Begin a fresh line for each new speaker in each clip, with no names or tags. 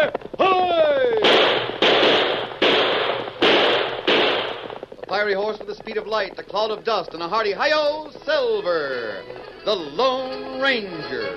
Silver! Hoy!
The fiery horse with the speed of light, the cloud of dust, and a hearty hi-yo, Silver, the Lone Ranger.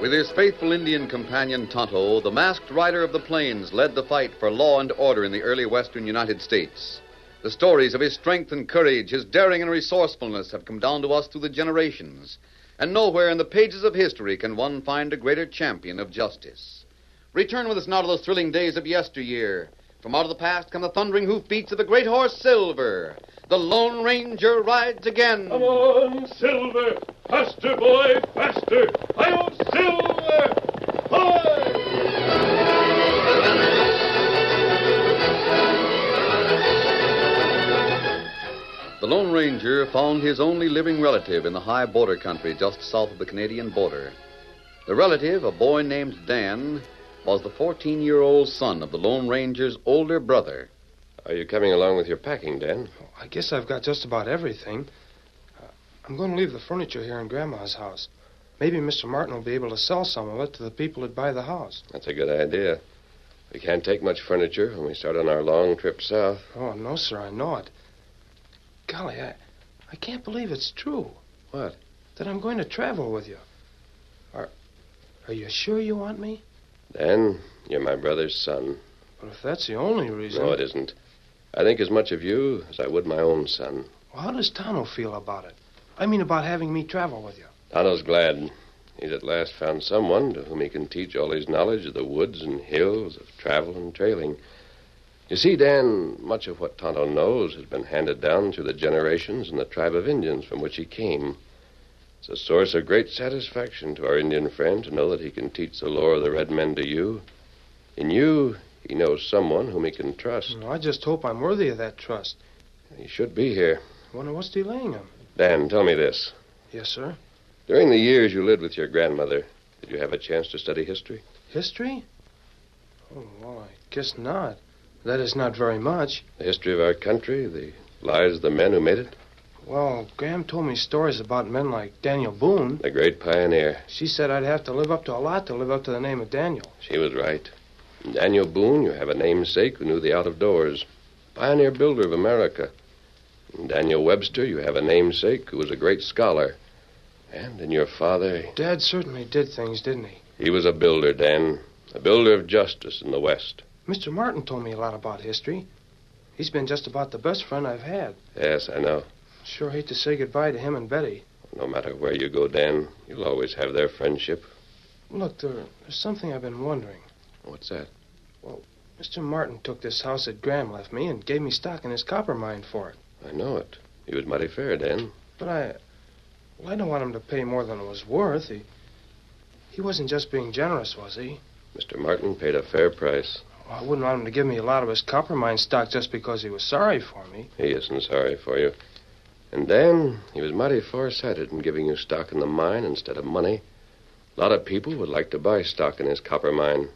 With his faithful Indian companion Tonto, the masked rider of the plains led the fight for law and order in the early western United States. The stories of his strength and courage, his daring and resourcefulness have come down to us through the generations. And nowhere in the pages of history can one find a greater champion of justice. Return with us now to those thrilling days of yesteryear. From out of the past come the thundering hoofbeats of the great horse Silver. The Lone Ranger rides again.
Come on, Silver! Faster, boy, faster! Hi-yo, Silver! Hoy!
The Lone Ranger found his only living relative in the high border country just south of the Canadian border. The relative, a boy named Dan, was the 14-year-old son of the Lone Ranger's older brother.
Are you coming along with your packing, Dan?
I guess I've got just about everything. I'm going to leave the furniture here in Grandma's house. Maybe Mr. Martin will be able to sell some of it to the people that buy the house.
That's a good idea. We can't take much furniture when we start on our long trip south.
Oh, no, sir, I know it. Golly, I can't believe it's true.
What?
That I'm going to travel with you. Are you sure you want me?
Dan, you're my brother's son.
But if that's the only reason...
No, it isn't. I think as much of you as I would my own son.
Well, how does Tonto feel about it? I mean about having me travel with you.
Tonto's glad. He's at last found someone to whom he can teach all his knowledge of the woods and hills, of travel and trailing. You see, Dan, much of what Tonto knows has been handed down through the generations in the tribe of Indians from which he came. It's a source of great satisfaction to our Indian friend to know that he can teach the lore of the red men to you. In you, he knows someone whom he can trust.
Well, I just hope I'm worthy of that trust.
He should be here.
I wonder what's delaying him.
Dan, tell me this.
Yes, sir?
During the years you lived with your grandmother, did you have a chance to study history?
History? Oh, well, I guess not. That is not very much.
The history of our country, the lives of the men who made it?
Well, Gram told me stories about men like Daniel Boone.
The great pioneer.
She said I'd have to live up to a lot to live up to the name of Daniel.
She was right. In Daniel Boone, you have a namesake who knew the out-of-doors. Pioneer builder of America. In Daniel Webster, you have a namesake who was a great scholar. And in your father...
Dad certainly did things, didn't he?
He was a builder, Dan. A builder of justice in the West.
Mr. Martin told me a lot about history. He's been just about the best friend I've had.
Yes, I know.
Sure hate to say goodbye to him and Betty.
No matter where you go, Dan, you'll always have their friendship.
Look, there's something I've been wondering.
What's that?
Well, Mr. Martin took this house that Graham left me and gave me stock in his copper mine for it.
I know it. He was mighty fair, Dan.
But I don't want him to pay more than it was worth. He wasn't just being generous, was he?
Mr. Martin paid a fair price.
Well, I wouldn't want him to give me a lot of his copper mine stock just because he was sorry for me.
He isn't sorry for you. And Dan, he was mighty farsighted in giving you stock in the mine instead of money. A lot of people would like to buy stock in his copper mine.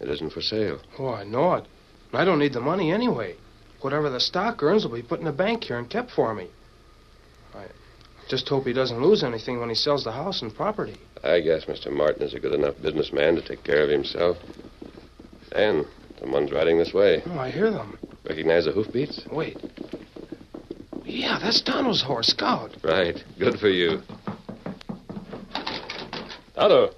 It isn't for sale.
Oh, I know it. I don't need the money anyway. Whatever the stock earns will be put in the bank here and kept for me. I just hope he doesn't lose anything when he sells the house and property.
I guess Mr. Martin is a good enough businessman to take care of himself. And someone's riding this way.
Oh, I hear them.
Recognize the hoofbeats?
Wait. Yeah, that's Tonto's horse, Scout.
Right. Good for you. Tonto.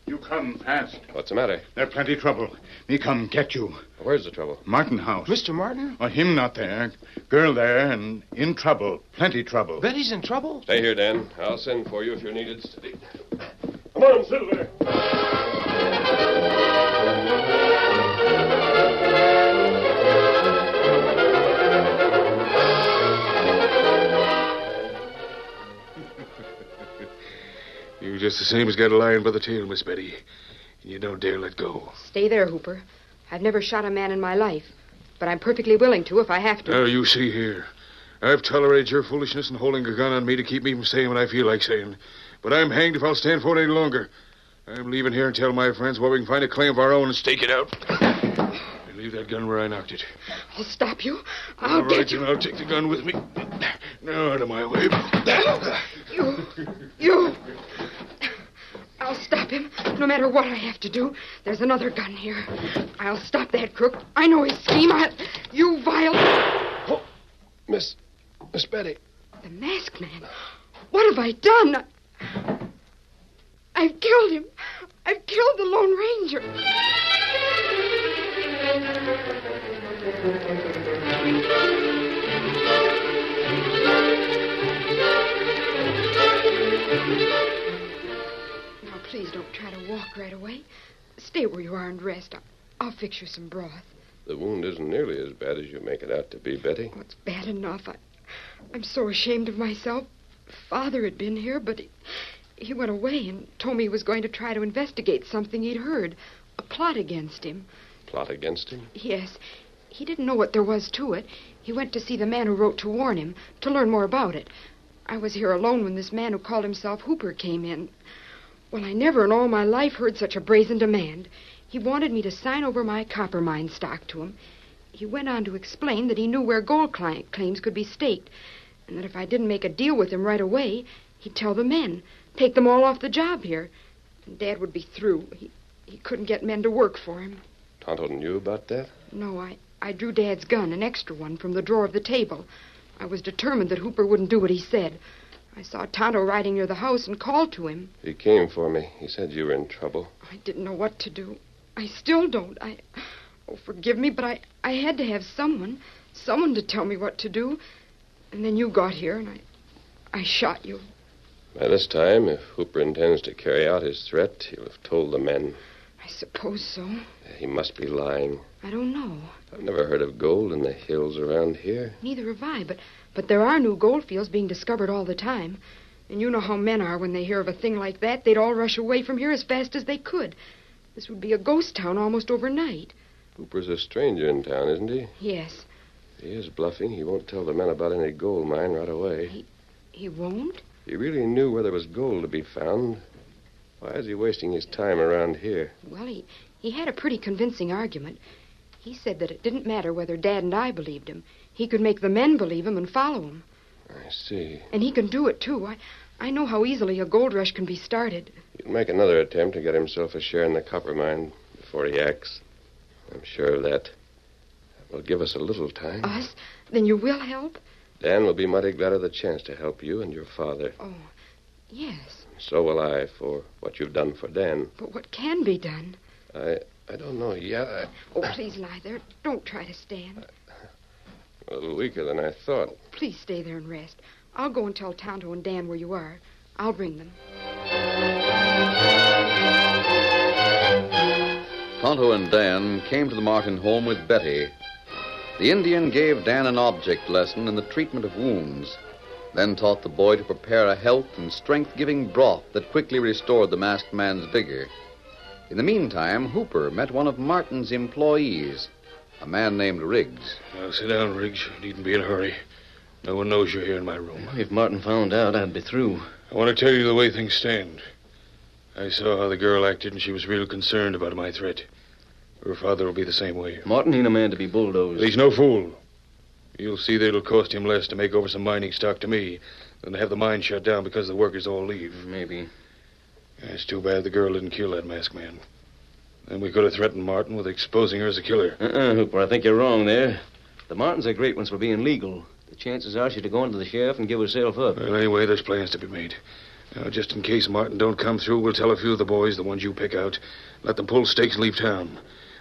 You come fast.
What's the matter?
There plenty trouble. Me come get you.
Where's the trouble?
Martin house.
Mr. Martin?
Oh, him not there. Girl there and in trouble. Plenty trouble.
Betty's in trouble?
Stay here, Dan. I'll send for you if you're needed. Steady.
Come on, Silver.
You just the same as got a lion by the tail, Miss Betty. And you don't dare let go.
Stay there, Hooper. I've never shot a man in my life, but I'm perfectly willing to if I have to.
Now, you see here. I've tolerated your foolishness in holding a gun on me to keep me from saying what I feel like saying. But I'm hanged if I'll stand for it any longer. I'm leaving here and tell my friends where we can find a claim of our own and stake it out. I leave that gun where I knocked it.
I'll stop you.
All
I'll
right,
get you.
then I'll take the gun with me. Now, out of my way.
You. I'll stop him, no matter what I have to do. There's another gun here. I'll stop that crook. I know his scheme. You vile...
Oh, Miss Betty.
The masked man. What have I done? I've killed him. I've killed the Lone Ranger. Now, please don't try to walk right away. Stay where you are and rest. I'll fix you some broth.
The wound isn't nearly as bad as you make it out to be, Betty.
Oh, it's bad enough. I'm so ashamed of myself. Father had been here, but he went away and told me he was going to try to investigate something he'd heard. A plot against him.
Plot against him?
Yes. He didn't know what there was to it. He went to see the man who wrote to warn him, to learn more about it. I was here alone when this man who called himself Hooper came in. Well, I never in all my life heard such a brazen demand. He wanted me to sign over my copper mine stock to him. He went on to explain that he knew where gold claims could be staked, and that if I didn't make a deal with him right away, he'd tell the men, take them all off the job here. And Dad would be through. He couldn't get men to work for him.
Tonto knew about that?
No, I drew Dad's gun, an extra one, from the drawer of the table. I was determined that Hooper wouldn't do what he said. I saw Tonto riding near the house and called to him.
He came for me. He said you were in trouble.
I didn't know what to do. I still don't. Oh, forgive me, but I had to have someone to tell me what to do. And then you got here, and I shot you.
By this time, if Hooper intends to carry out his threat, he'll have told the men.
I suppose so.
He must be lying.
I don't know.
I've never heard of gold in the hills around here.
Neither have I, but there are new gold fields being discovered all the time. And you know how men are when they hear of a thing like that. They'd all rush away from here as fast as they could. This would be a ghost town almost overnight.
Hooper's a stranger in town, isn't he?
Yes.
If he is bluffing, he won't tell the men about any gold mine right away.
He won't?
If he really knew where there was gold to be found, why is he wasting his time around here?
Well, he had a pretty convincing argument. He said that it didn't matter whether Dad and I believed him. He could make the men believe him and follow him.
I see.
And he can do it, too. I know how easily a gold rush can be started.
He'll make another attempt to get himself a share in the copper mine before he acts. I'm sure of that. That will give us a little time.
Us? Then you will help?
Dan will be mighty glad of the chance to help you and your father.
Oh, yes.
So will I for what you've done for Dan.
But what can be done?
I don't know yet.
Oh, please lie there. Don't try to stand.
A little weaker than I thought.
Oh, please stay there and rest. I'll go and tell Tonto and Dan where you are. I'll bring them.
Tonto and Dan came to the Martin home with Betty. The Indian gave Dan an object lesson in the treatment of wounds, then taught the boy to prepare a health and strength-giving broth that quickly restored the masked man's vigor. In the meantime, Hooper met one of Martin's employees, a man named Riggs.
Now, sit down, Riggs. You needn't be in a hurry. No one knows you're here in my room.
If Martin found out, I'd be through.
I want to tell you the way things stand. I saw how the girl acted, and she was real concerned about my threat. Her father will be the same way.
Martin ain't a man to be bulldozed.
But he's no fool. You'll see that it'll cost him less to make over some mining stock to me than to have the mine shut down because the workers all leave.
Maybe.
It's too bad the girl didn't kill that masked man. Then we could have threatened Martin with exposing her as a killer.
Hooper, I think you're wrong there. The Martens are great ones for being legal. The chances are she'd have gone to the sheriff and give herself up.
Well, anyway, there's plans to be made. Now, just in case Martin don't come through, we'll tell a few of the boys, the ones you pick out, let them pull stakes and leave town.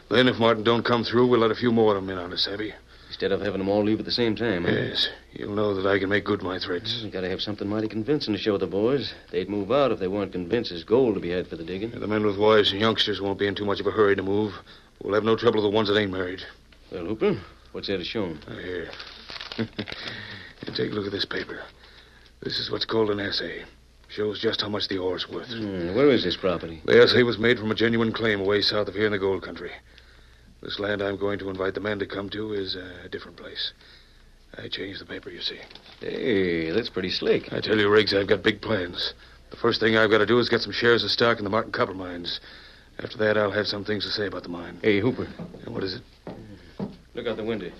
Then, if Martin don't come through, we'll let a few more of them in on us, Savvy.
Instead of having them all leave at the same time, huh?
Yes. You'll know that I can make good my threats.
You gotta have something mighty convincing to show the boys. They'd move out if they weren't convinced there's gold to be had for the digging.
The men with wives and youngsters won't be in too much of a hurry to move. We'll have no trouble with the ones that ain't married.
Well, Hooper, what's there to show 'em?
Here. Take a look at this paper. This is what's called an assay. Shows just how much the ore's worth.
Where is this property?
The assay was made from a genuine claim away south of here in the gold country. This land I'm going to invite the men to come to is a different place. I changed the paper, you see.
Hey, that's pretty slick.
I tell you, Riggs, I've got big plans. The first thing I've got to do is get some shares of stock in the Martin copper mines. After that, I'll have some things to say about the mine.
Hey, Hooper.
What is it?
Look out the window.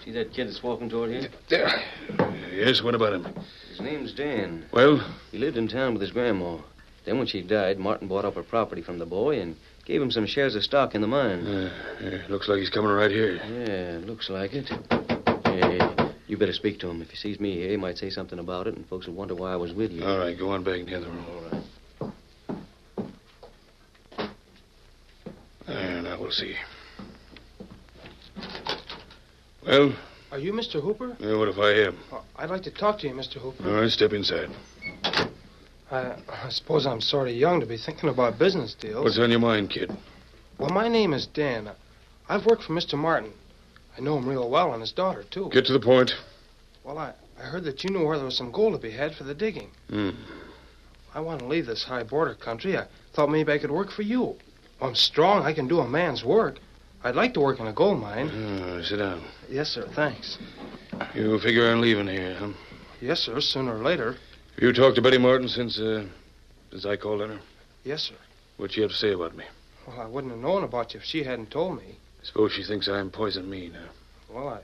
See that kid that's walking toward here?
There. Yes, what about him?
His name's Dan.
Well?
He lived in town with his grandma. Then when she died, Martin bought up her property from the boy and gave him some shares of stock in the mine.
Looks like he's coming right here.
Yeah, looks like it. Hey, you better speak to him. If he sees me here, he might say something about it, and folks will wonder why I was with you.
All right, go on back in the other room.
All right.
Now we'll see. Well?
Are you Mr. Hooper?
What if I am?
I'd like to talk to you, Mr. Hooper.
All right, step inside.
I suppose I'm sort of young to be thinking about business deals.
What's on your mind, kid?
Well, my name is Dan. I've worked for Mr. Martin. I know him real well and his daughter, too.
Get to the point.
Well, I heard that you knew where there was some gold to be had for the digging. I want to leave this high border country. I thought maybe I could work for you. I'm strong. I can do a man's work. I'd like to work in a gold mine.
Sit down.
Yes, sir. Thanks.
You figure on leaving here, huh?
Yes, sir. Sooner or later.
Have you talked to Betty Martin since I called on her?
Yes, sir.
What'd she have to say about me?
Well, I wouldn't have known about you if she hadn't told me.
Suppose she thinks I'm poison me now.
Well, I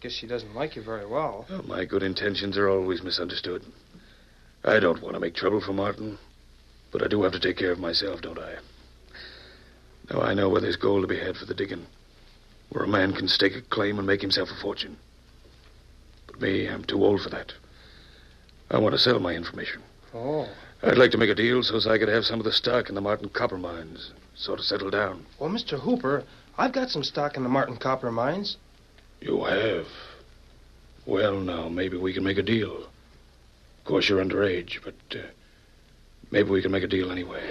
guess she doesn't like you very well.
Well, my good intentions are always misunderstood. I don't want to make trouble for Martin, but I do have to take care of myself, don't I? Now, I know where there's gold to be had for the digging, where a man can stake a claim and make himself a fortune. But me, I'm too old for that. I want to sell my information.
Oh.
I'd like to make a deal so as I could have some of the stock in the Martin copper mines, sort of settle down.
Well, Mr. Hooper, I've got some stock in the Martin copper mines.
You have? Well, now, maybe we can make a deal. Of course, you're underage, but maybe we can make a deal anyway.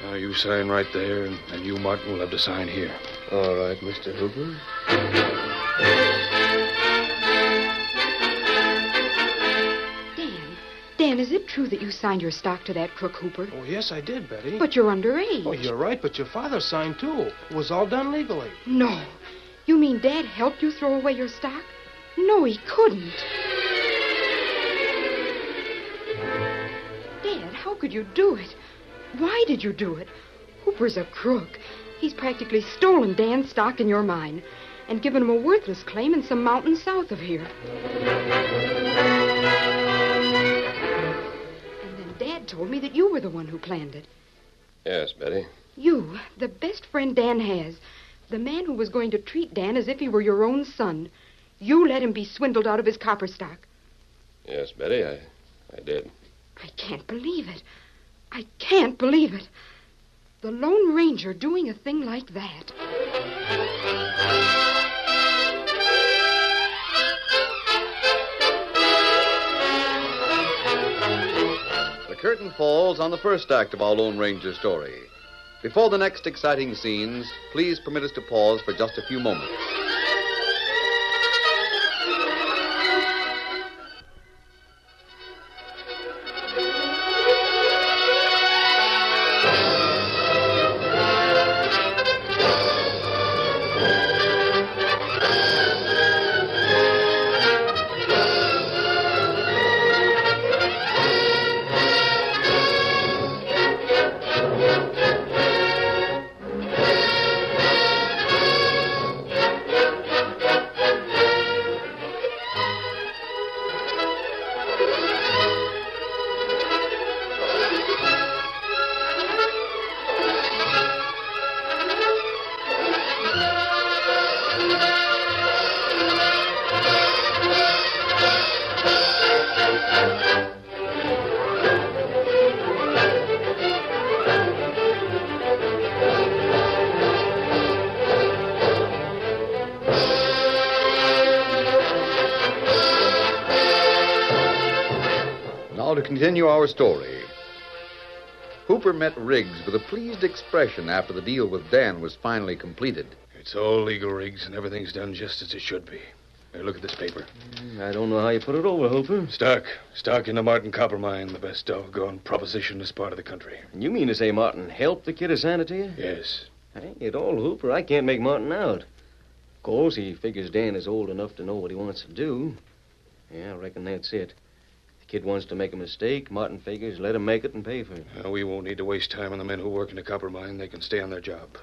Now, you sign right there, and you, Martin, will have to sign here.
All right, Mr. Hooper.
Dan, is it true that you signed your stock to that crook, Hooper?
Oh, yes, I did, Betty.
But you're underage.
Oh, you're right, but your father signed, too. It was all done legally.
No. You mean Dad helped you throw away your stock? No, he couldn't. Dad, how could you do it? Why did you do it? Hooper's a crook. He's practically stolen Dan's stock in your mine and given him a worthless claim in some mountains south of here. And then Dad told me that you were the one who planned it.
Yes, Betty.
You, the best friend Dan has, the man who was going to treat Dan as if he were your own son. You let him be swindled out of his copper stock.
Yes, Betty, I did.
I can't believe it. I can't believe it. The Lone Ranger doing a thing like that.
The curtain falls on the first act of our Lone Ranger story. Before the next exciting scenes, please permit us to pause for just a few moments. to continue our story. Hooper met Riggs with a pleased expression after the deal with Dan was finally completed.
It's all legal, Riggs, and everything's done just as it should be. Here, look at this paper.
I don't know how you put it over, Hooper.
Stock in the Martin copper mine, the best doggone proposition in this part of the country.
You mean to say Martin helped the kid assign it to you?
Yes.
Hang it all, Hooper. I can't make Martin out. Of course, he figures Dan is old enough to know what he wants to do. Yeah, I reckon that's it. The kid wants to make a mistake. Martin figures let him make it and pay for it.
We won't need to waste time on the men who work in the copper mine. They can stay on their job.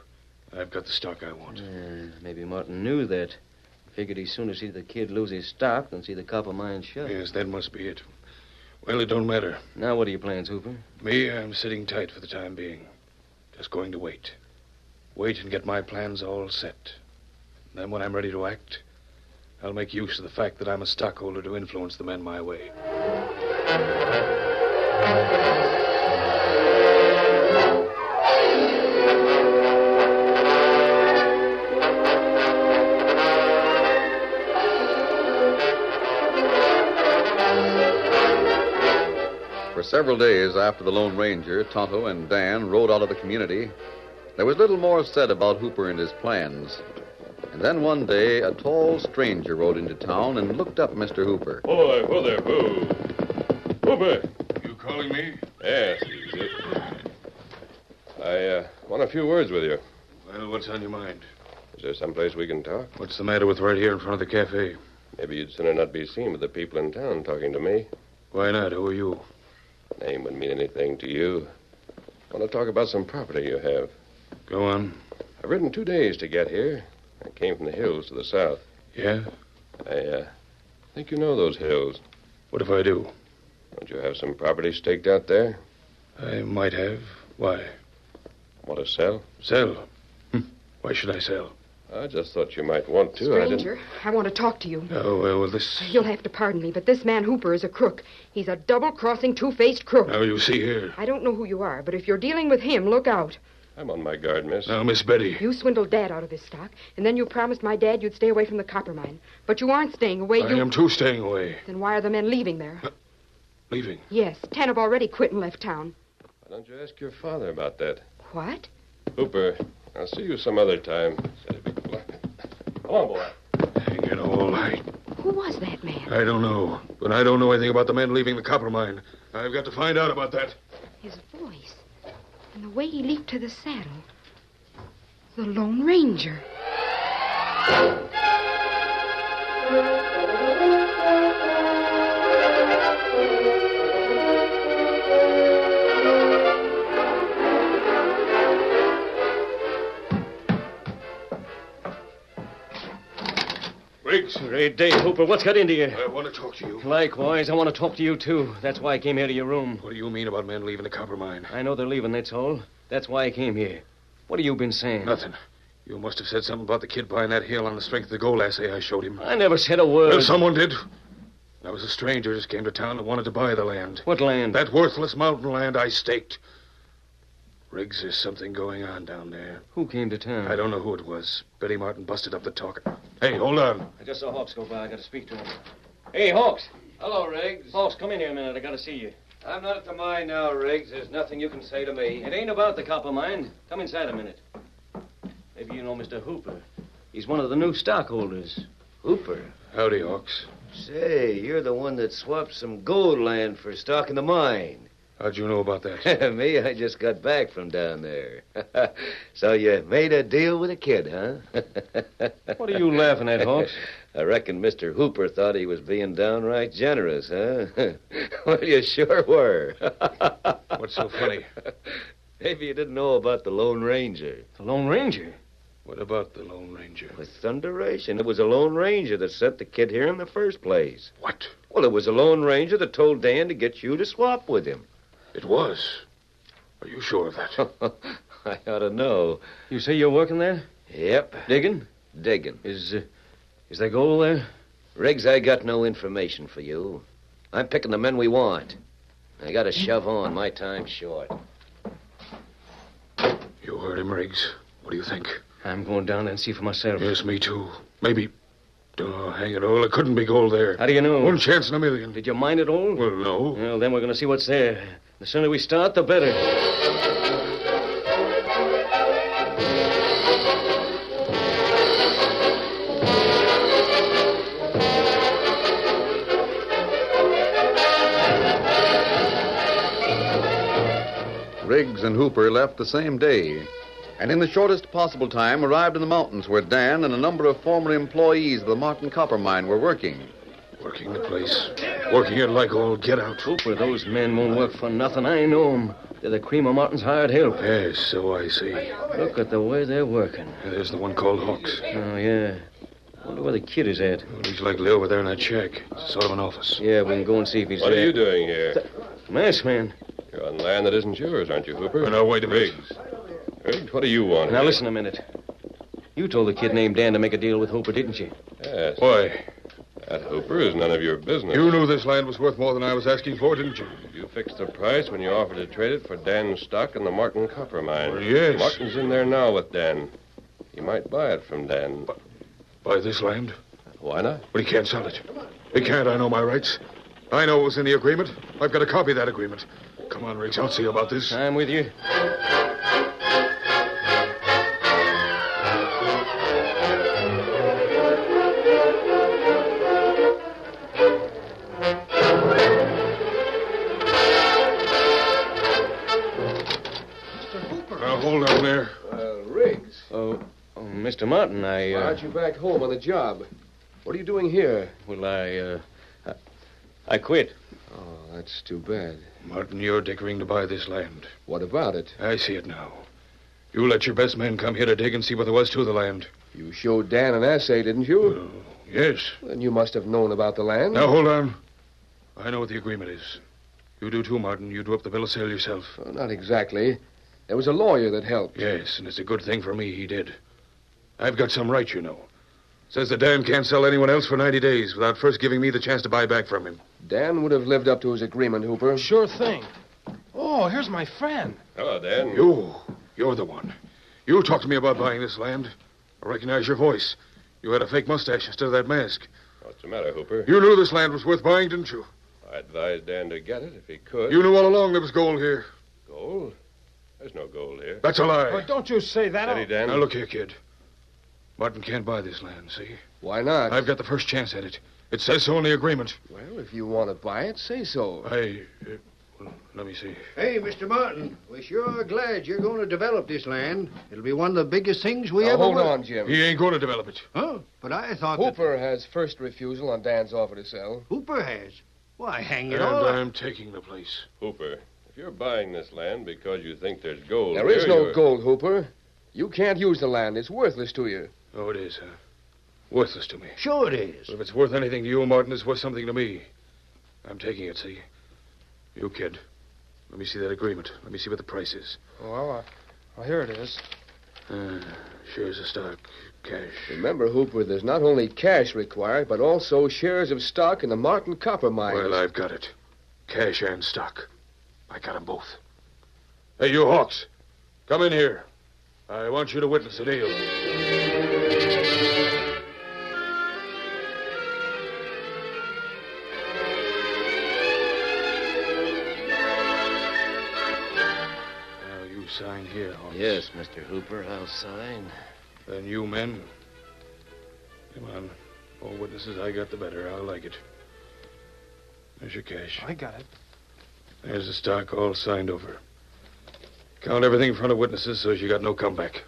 I've got the stock I want.
Maybe Martin knew that. Figured he'd sooner see the kid lose his stock than see the copper mine shut.
Yes, that must be it. Well, it don't matter.
Now, what are your plans, Hooper?
Me, I'm sitting tight for the time being. Just going to wait. Wait and get my plans all set. Then when I'm ready to act, I'll make use of the fact that I'm a stockholder to influence the men my way.
For several days after the Lone Ranger, Tonto, and Dan rode out of the community, there was little more said about Hooper and his plans. And then one day, a tall stranger rode into town and looked up Mr. Hooper.
Boy, whoa there, boo. Hooper.
You calling me?
Yes, he's it. I want a few words with you.
Well, what's on your mind?
Is there someplace we can talk?
What's the matter with right here in front of the cafe?
Maybe you'd sooner not be seen with the people in town talking to me.
Why not? Who are you?
Name wouldn't mean anything to you. I want to talk about some property you have.
Go on.
I've ridden 2 days to get here. I came from the hills to the south.
Yeah?
I think you know those hills.
What if I do?
Don't you have some property staked out there?
I might have. Why?
Want to sell?
Sell? Why should I sell?
I just thought you might want to.
Stranger, I want to talk to you.
Oh, well, this...
You'll have to pardon me, but this man Hooper is a crook. He's a double-crossing, two-faced crook.
Now, you see here.
I don't know who you are, but if you're dealing with him, look out.
I'm on my guard, miss.
Now, Miss Betty.
You swindled Dad out of his stock, and then you promised my dad you'd stay away from the copper mine. But you aren't staying away.
I am too staying away.
Then why are the men leaving there?
Leaving?
Yes, 10 have already quit and left town.
Why don't you ask your father about that?
What?
Hooper, I'll see you some other time. Said a big black. Come on, boy.
Hang it all.
Who was that man?
I don't know. But I don't know anything about the men leaving the copper mine. I've got to find out about that.
His voice. And the way he leaped to the saddle. The Lone Ranger.
Riggs.
Great day, Hooper. What's got into you?
I want to talk to you.
Likewise, I want to talk to you, too. That's why I came here to your room.
What do you mean about men leaving the copper mine?
I know they're leaving, that's all. That's why I came here. What have you been saying?
Nothing. You must have said something about the kid buying that hill on the strength of the gold assay I showed him.
I never said a word.
Well, someone did. That was a stranger just came to town and wanted to buy the land.
What land?
That worthless mountain land I staked. Riggs, there's something going on down there.
Who came to town?
I don't know who it was. Betty Martin busted up the talk. Hey, hold on.
I just saw Hawks go by. I got to speak to him. Hey, Hawks.
Hello, Riggs.
Hawks, come in here a minute. I got to see you.
I'm not at the mine now, Riggs. There's nothing you can say to me.
It ain't about the copper mine. Come inside a minute. Maybe you know Mr. Hooper. He's one of the new stockholders.
Hooper?
Howdy, Hawks.
Say, you're the one that swapped some gold land for stock in the mine.
How'd you know about that?
Me, I just got back from down there. So you made a deal with a kid, huh?
What are you laughing at, Hawks?
I reckon Mr. Hooper thought he was being downright generous, huh? Well, you sure were.
What's so funny?
Maybe you didn't know about the Lone Ranger.
The Lone Ranger?
What about the Lone Ranger?
With thunderation, it was a Lone Ranger that sent the kid here in the first place.
What?
Well, it was a Lone Ranger that told Dan to get you to swap with him.
It was. Are you sure of that?
I ought to know.
You say you're working there?
Yep.
Digging?
Digging.
Is there gold there?
Riggs, I got no information for you. I'm picking the men we want. I got to shove on. My time's short.
You heard him, Riggs. What do you think?
I'm going down there and see for myself.
Yes, me too. Maybe Oh, hang it all. It couldn't be gold there.
How do you know?
One chance in a million.
Did you mine it all?
Well, no.
Well, then we're going to see what's there. The sooner we start, the better.
Riggs and Hooper left the same day, and in the shortest possible time arrived in the mountains where Dan and a number of former employees of the Martin copper mine were working.
Working the place. Working it like all get out.
Hooper, those men won't work for nothing. I know 'em. They're the cream of Martin's hired help.
Yes, so I see.
Look at the way they're working.
There's the one called Hawks.
Oh, yeah. Wonder where the kid is at.
Well, he's likely over there in that shack. It's sort of an office.
Yeah, we can go and see if he's
What
there.
are you doing here?
Masked man.
You're on land that isn't yours, aren't you, Hooper?
Now, wait a minute.
Riggs, what do you want?
Now,
here?
listen a minute. You told the kid named Dan to make a deal with Hooper, didn't you?
Yes.
Why?
That, Hooper, is none of your business.
You knew this land was worth more than I was asking for, didn't you?
You fixed the price when you offered to trade it for Dan's stock in the Martin copper mine.
Well, yes.
Martin's in there now with Dan. You might buy it from Dan.
Buy this land?
Why not?
But he can't sell it. He can't. I know my rights. I know what was in the agreement. I've got a copy of that agreement. Come on, Riggs. I'll see about this.
I'm with you.
Now, hold on there.
Riggs,
Mr. Martin,
why aren't you back home on the job? What are you doing here?
Well, I quit.
Oh, that's too bad.
Martin, you're dickering to buy this land.
What about it?
I see it now. You let your best men come here to dig and see what there was to the land.
You showed Dan an assay, didn't you?
Well, yes.
Then you must have known about the land.
Now, hold on. I know what the agreement is. You do too, Martin. You drew up the bill of sale yourself.
Well, not exactly. There was a lawyer that helped.
Yes, and it's a good thing for me he did. I've got some right, you know. Says that Dan can't sell anyone else for 90 days without first giving me the chance to buy back from him.
Dan would have lived up to his agreement, Hooper.
Sure thing. Oh, here's my friend.
Hello, Dan.
You're the one. You talked to me about buying this land. I recognize your voice. You had a fake mustache instead of that mask.
What's the matter, Hooper?
You knew this land was worth buying, didn't you?
I advised Dan to get it if he could.
You knew all along there was gold here.
Gold? There's no gold here.
That's a lie.
Oh, don't you say that.
Steady, Dan.
Now, look here, kid. Martin can't buy this land, see?
Why not?
I've got the first chance at it. It says so in the agreement.
Well, if you want to buy it, say so.
Well, let me see.
Hey, Mr. Martin, we sure are glad you're going to develop this land. It'll be one of the biggest things we
Now,
ever
hold
will.
on, Jim.
He ain't going to develop it.
Huh? But I thought that
Hooper has first refusal on Dan's offer to sell.
Hooper has. Why, hang it
And
all.
I'm taking the place.
Hooper, if you're buying this land because you think there's gold
There
here,
is no
you're-
gold, Hooper. You can't use the land. It's worthless to you.
Oh, it is, huh? Worthless to me.
Sure it is.
But if it's worth anything to you, Martin, it's worth something to me. I'm taking it, see? You, kid. Let me see that agreement. Let me see what the price is.
Well, here it is.
Shares of stock, cash.
Remember, Hooper, there's not only cash required, but also shares of stock in the Martin copper mine.
Well, I've got it. Cash and stock. I got 'em both. Hey, you Hawks. Come in here. I want you to witness the deal. Now, you sign here, Hawks.
Yes, Mr. Hooper, I'll sign.
Then you men. Come on. More witnesses I got, the better. I'll like it. There's your cash.
I got it.
There's the stock all signed over. Count everything in front of witnesses so you got no comeback.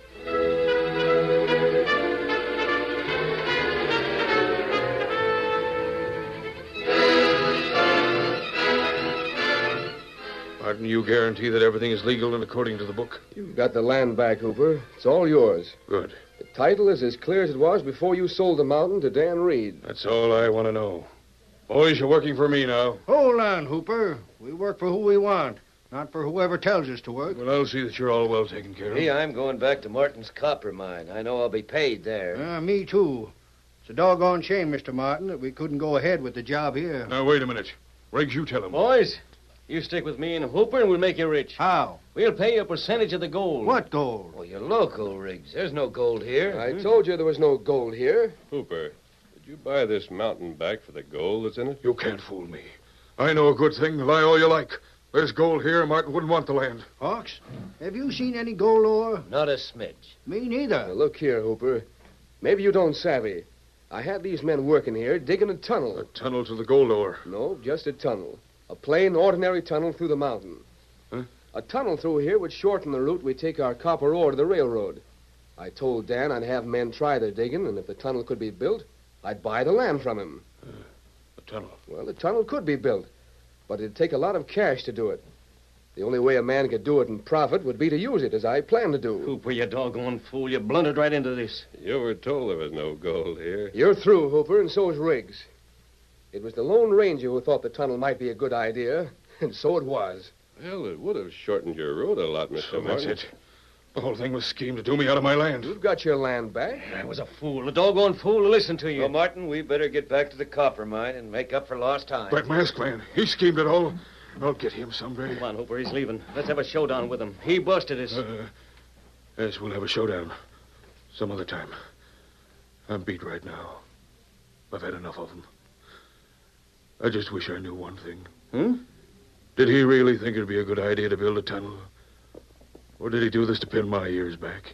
Martin, you guarantee that everything is legal and according to the book?
You've got the land back, Hooper. It's all yours.
Good.
The title is as clear as it was before you sold the mountain to Dan Reed.
That's all I want to know. Boys, you're working for me now.
Hold on, Hooper. We work for who we want, not for whoever tells us to work.
Well, I'll see that you're all well taken care of.
Me, I'm going back to Martin's copper mine. I know I'll be paid there.
Me, too. It's a doggone shame, Mr. Martin, that we couldn't go ahead with the job here.
Now, wait a minute. Riggs, you tell him.
Boys, you stick with me and Hooper and we'll make you rich.
How?
We'll pay you a percentage of the gold.
What gold?
Well, you're local, Riggs. There's no gold here.
I told you there was no gold here.
Hooper, Did you buy this mountain back for the gold that's in it?
You can't fool me. I know a good thing. Lie all you like. There's gold here. Martin wouldn't want the land.
Hawks, have you seen any gold ore?
Not a smidge.
Me neither.
Now, look here, Hooper. Maybe you don't savvy. I had these men working here digging a tunnel.
A tunnel to the gold ore.
No, just a tunnel. A plain, ordinary tunnel through the mountain.
Huh?
A tunnel through here would shorten the route we take our copper ore to the railroad. I told Dan I'd have men try their digging, and if the tunnel could be built, I'd buy the land from him.
A tunnel.
Well, the tunnel could be built, but it'd take a lot of cash to do it. The only way a man could do it and profit would be to use it, as I plan to do.
Hooper, you doggone fool. You blundered right into this.
You were told there was no gold here.
You're through, Hooper, and so's Riggs. It was the Lone Ranger who thought the tunnel might be a good idea, and so it was.
Well, it would have shortened your road a lot, Mr.
So
Martin.
that's it. The whole thing was schemed to do me out of my land.
You've got your land back.
I was a fool, a doggone fool to listen to you.
Well, Martin, we better get back to the copper mine and make up for lost time.
That masked man, he schemed it all. I'll get him someday.
Come on, Hooper, he's leaving. Let's have a showdown with him. He busted us.
Yes, we'll have a showdown. Some other time. I'm beat right now. I've had enough of him. I just wish I knew one thing. Did he really think it'd be a good idea to build a tunnel? Or did he do this to pin my ears back?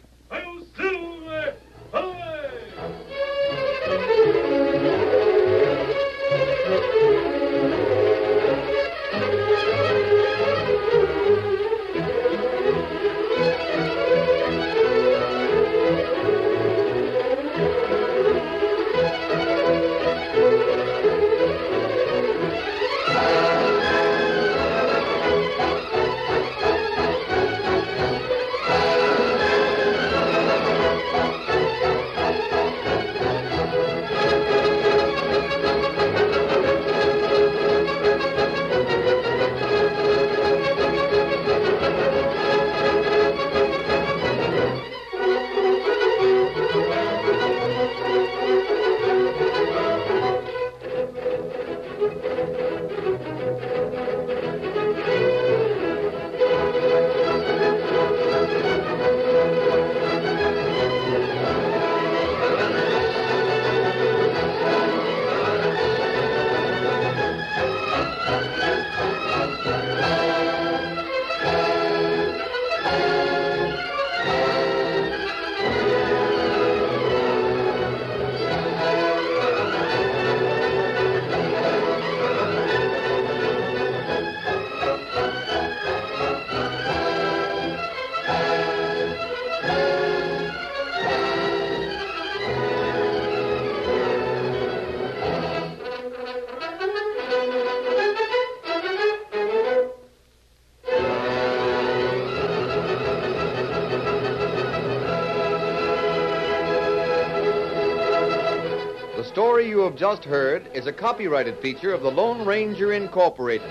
The story you have just heard is a copyrighted feature of the Lone Ranger Incorporated.